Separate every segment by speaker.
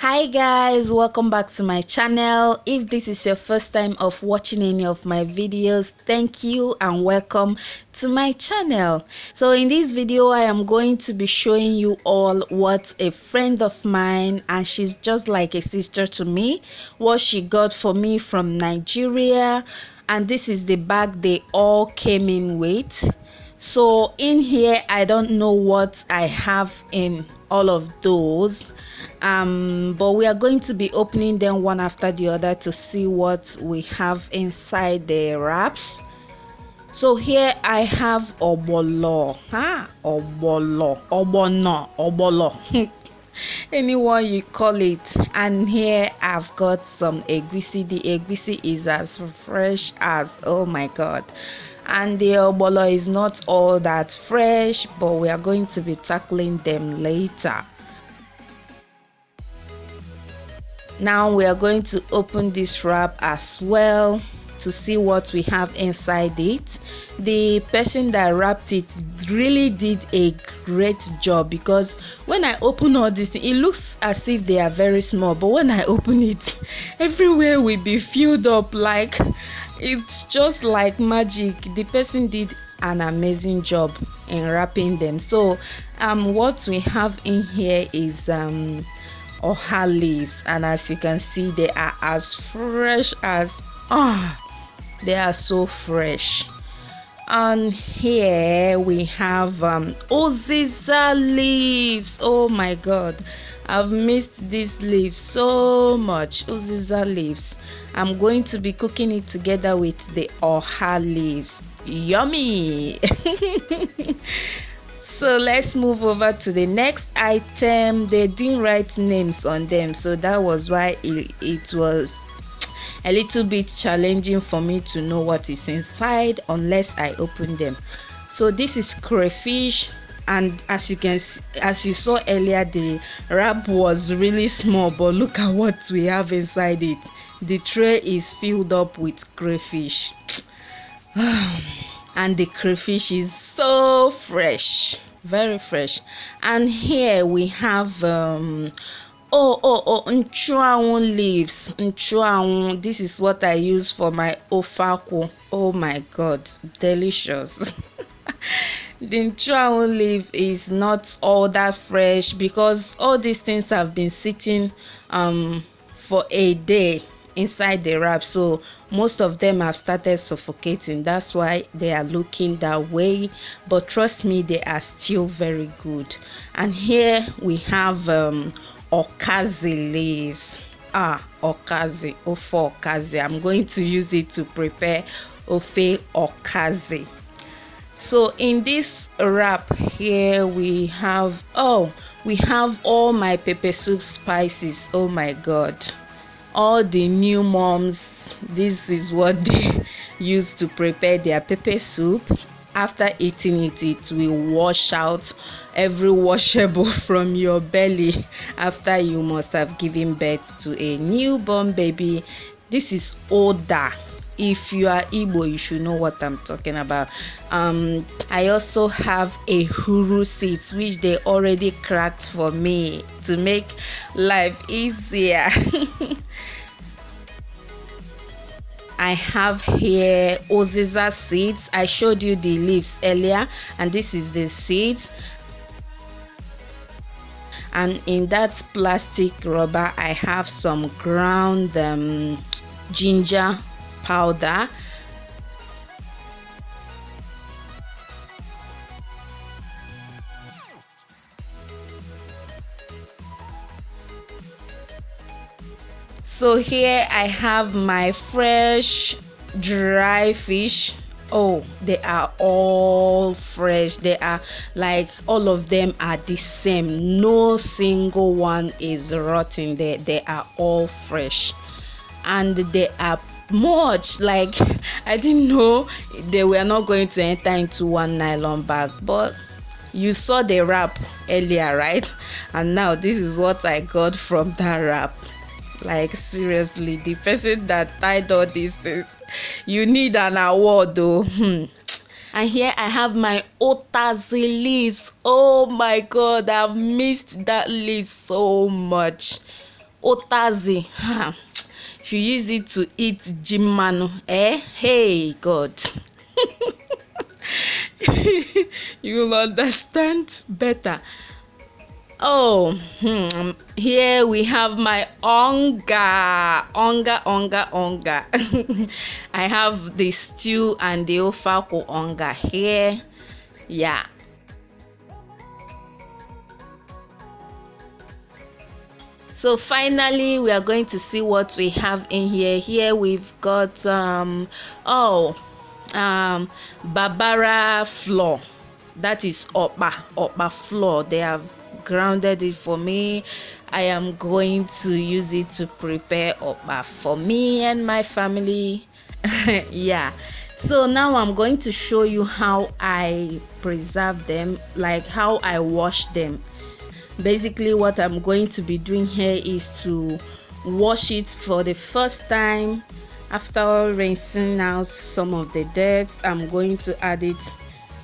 Speaker 1: Hi guys, welcome back to my channel. If this is your first time of watching any of my videos, thank you and welcome to my channel. So in this video I am going to be showing you all what a friend of mine, and she's just like a sister to me, what she got for me from Nigeria. And this is the bag they all came in with. So in here I don't know what I have in all of those, but we are going to be opening them one after the other to see what we have inside the wraps. So here I have obolo, obolo anyone you call it. And here I've got some egusi. The egusi is as fresh as, oh my god, and the obolo is not all that fresh, but we are going to be tackling them later. Now we are going to open this wrap as well to see what we have inside it. The person that wrapped it really did a great job, because when I open all these things, it looks as if they are very small, but when I open it, everywhere will be filled up. Like, it's just like magic. The person did an amazing job in wrapping them. So what we have in here is oha leaves, and as you can see, they are as fresh as they are so fresh. And here we have uziza leaves. Oh my god, I've missed these leaves so much. Uziza leaves, I'm going to be cooking it together with the oha leaves. Yummy. So let's move over to the next item. They didn't write names on them, so that was why it was a little bit challenging for me to know what is inside unless I open them. So this is crayfish, and as you saw earlier, the wrap was really small, but look at what we have inside it. The tray is filled up with crayfish. And the crayfish is so fresh, very fresh. And here we have nchuanwu leaves. Nchuanwu, this is what I use for my ofako. Oh my god, delicious. The nchuanwu leaf is not all that fresh because all these things have been sitting for a day inside the wrap, so most of them have started suffocating. That's why they are looking that way, but trust me, they are still very good. And here we have okazi leaves. Okazi, ofe okazi. I'm going to use it to prepare ofe okazi. So in this wrap here we have all my pepper soup spices. Oh my god, all the new moms, this is what they use to prepare their pepper soup. After eating it, it will wash out every washable from your belly after you must have given birth to a newborn baby. This is Oda. If you are Igbo, you should know what I'm talking about. I also have a huru seeds, which they already cracked for me to make life easier. I have here uziza seeds. I showed you the leaves earlier, and this is the seeds. And in that plastic rubber I have some ground ginger powder. So here I have my fresh dry fish. Oh, they are all fresh. They are like, all of them are the same. No single one is rotten. They are all fresh, and they are much like, I didn't know they were not going to enter into one nylon bag, but you saw the wrap earlier, right? And now this is what I got from that wrap. Like, seriously, the person that tied all these things, you need an award though. And here I have my otazi leaves. Oh my god, I've missed that leaf so much. otazi. If you use it to eat jimanu, hey God. You will understand better. Oh, here we have my onga. I have the stew and the ofako onga here. Yeah. So finally, we are going to see what we have in here. Here we've got Barbara flour. That is opa flour. They have grounded it for me. I am going to use it to prepare opa for me and my family. Yeah. So now I'm going to show you how I preserve them, like how I wash them. Basically, what I'm going to be doing here is to wash it for the first time. After rinsing out some of the dirt, I'm going to add it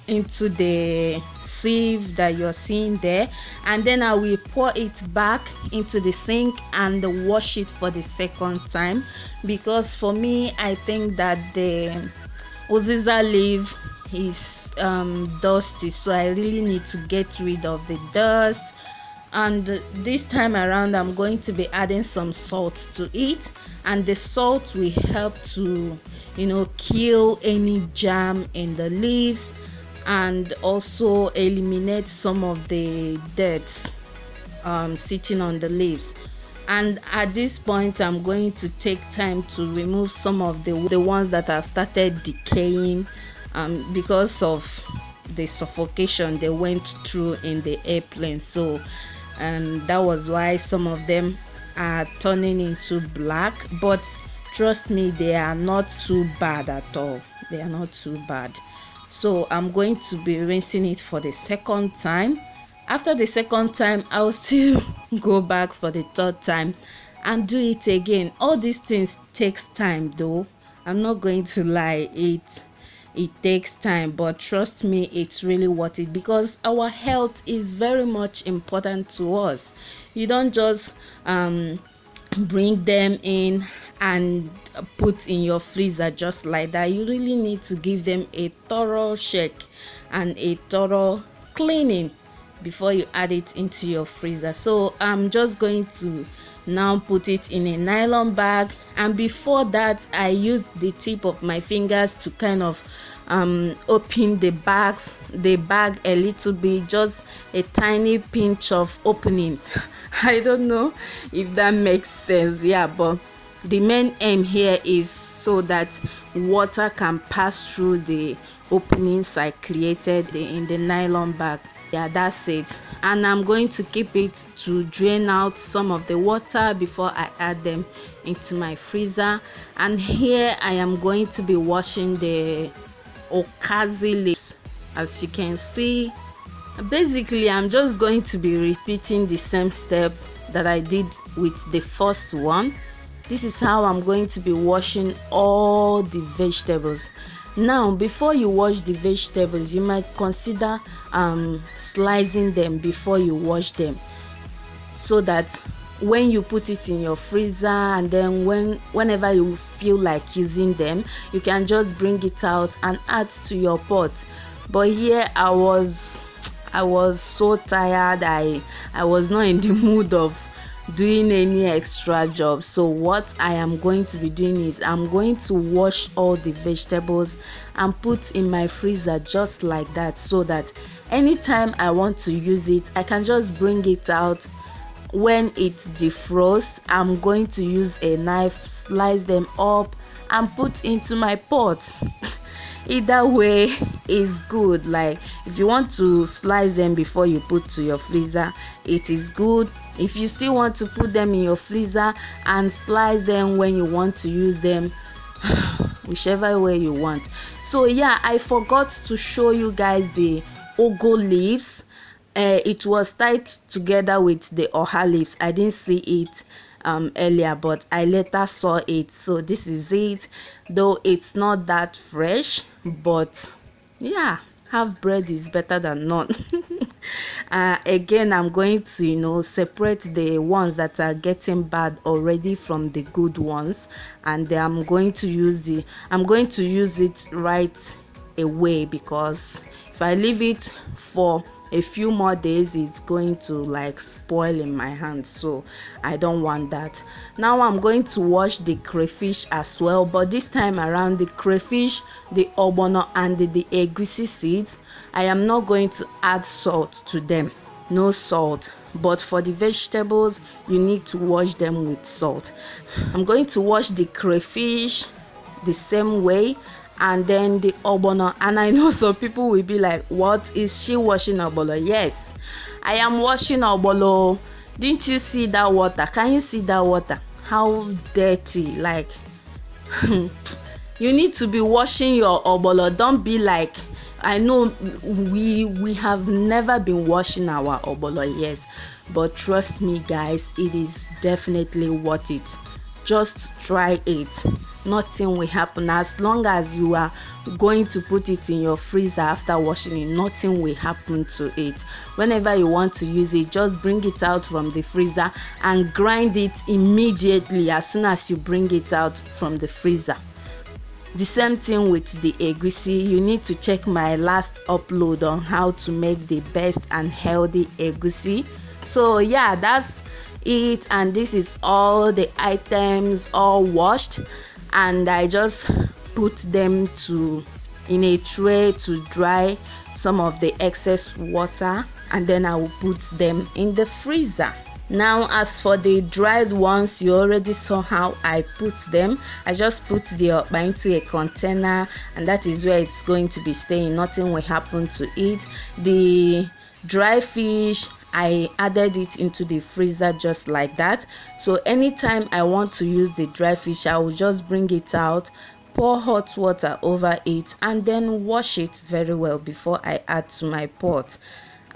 Speaker 1: into the sieve that you're seeing there, and then I will pour it back into the sink and wash it for the second time, because for me, I think that the uziza leaf is dusty, so I really need to get rid of the dust. And this time around, I'm going to be adding some salt to it, and the salt will help to kill any germ in the leaves and also eliminate some of the dirt sitting on the leaves. And at this point, I'm going to take time to remove some of the ones that have started decaying because of the suffocation they went through in the airplane. So that was why some of them are turning into black, but trust me, they are not too bad at all. They are not too bad. So I'm going to be rinsing it for the second time. After the second time, I'll still go back for the third time and do it again. All these things takes time though. I'm not going to lie, it takes time, but trust me, it's really worth it, because our health is very much important to us. You don't just bring them in and put in your freezer just like that. You really need to give them a thorough check and a thorough cleaning before you add it into your freezer. So I'm just going to now put it in a nylon bag, and before that I use the tip of my fingers to kind of open the bag a little bit, just a tiny pinch of opening. I don't know if that makes sense. Yeah, but the main aim here is so that water can pass through the openings I created in the nylon bag. Yeah, that's it. And I'm going to keep it to drain out some of the water before I add them into my freezer. And here I am going to be washing the okazi leaves. As you can see, basically I'm just going to be repeating the same step that I did with the first one. This is how I'm going to be washing all the vegetables. Now, before you wash the vegetables, you might consider slicing them before you wash them, so that when you put it in your freezer and then whenever you feel like using them, you can just bring it out and add to your pot. But here I was so tired, I was not in the mood of doing any extra job. So what I am going to be doing is I'm going to wash all the vegetables and put in my freezer just like that, so that anytime I want to use it, I can just bring it out. When it defrosts, I'm going to use a knife, slice them up and put into my pot. Either way is good. Like, if you want to slice them before you put to your freezer, it is good. If you still want to put them in your freezer and slice them when you want to use them, whichever way you want. So yeah, I forgot to show you guys the ogo leaves. It was tied together with the oha leaves. I didn't see it earlier, but I later saw it. So this is it, though it's not that fresh, but yeah, half bread is better than none. Again, I'm going to, separate the ones that are getting bad already from the good ones, and I'm going to use it right away, because if I leave it for a few more days, it's going to like spoil in my hands, so I don't want that. Now I'm going to wash the crayfish as well, but this time around, the crayfish, the ogbono, and the egusi seeds, I am not going to add salt to them. No salt, but for the vegetables you need to wash them with salt. I'm going to wash the crayfish the same way, and then the ogbono. And I know some people will be like, what is she washing ogbono? Yes, I am washing ogbono. Didn't you see that water? Can you see that water? How dirty. Like you need to be washing your ogbono. Don't be like, I know we have never been washing our ogbono, yes, but trust me guys, it is definitely worth it. Just try it. Nothing will happen. As long as you are going to put it in your freezer after washing it, nothing will happen to it. Whenever you want to use it, just bring it out from the freezer and grind it immediately as soon as you bring it out from the freezer. The same thing with the egusi. You need to check my last upload on how to make the best and healthy egusi. So yeah, that's it, and this is all the items all washed, and I just put them in a tray to dry some of the excess water, and then I will put them in the freezer. Now, as for the dried ones, you already saw how I put them. I just put the okpa into a container, and that is where it's going to be staying. Nothing will happen to it. The dry fish, I added it into the freezer just like that. So anytime I want to use the dry fish, I will just bring it out, pour hot water over it, and then wash it very well before I add to my pot.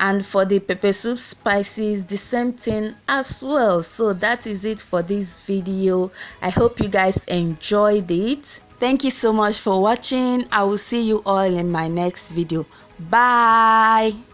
Speaker 1: And for the pepper soup spices, the same thing as well. So that is it for this video. I hope you guys enjoyed it. Thank you so much for watching. I will see you all in my next video. Bye.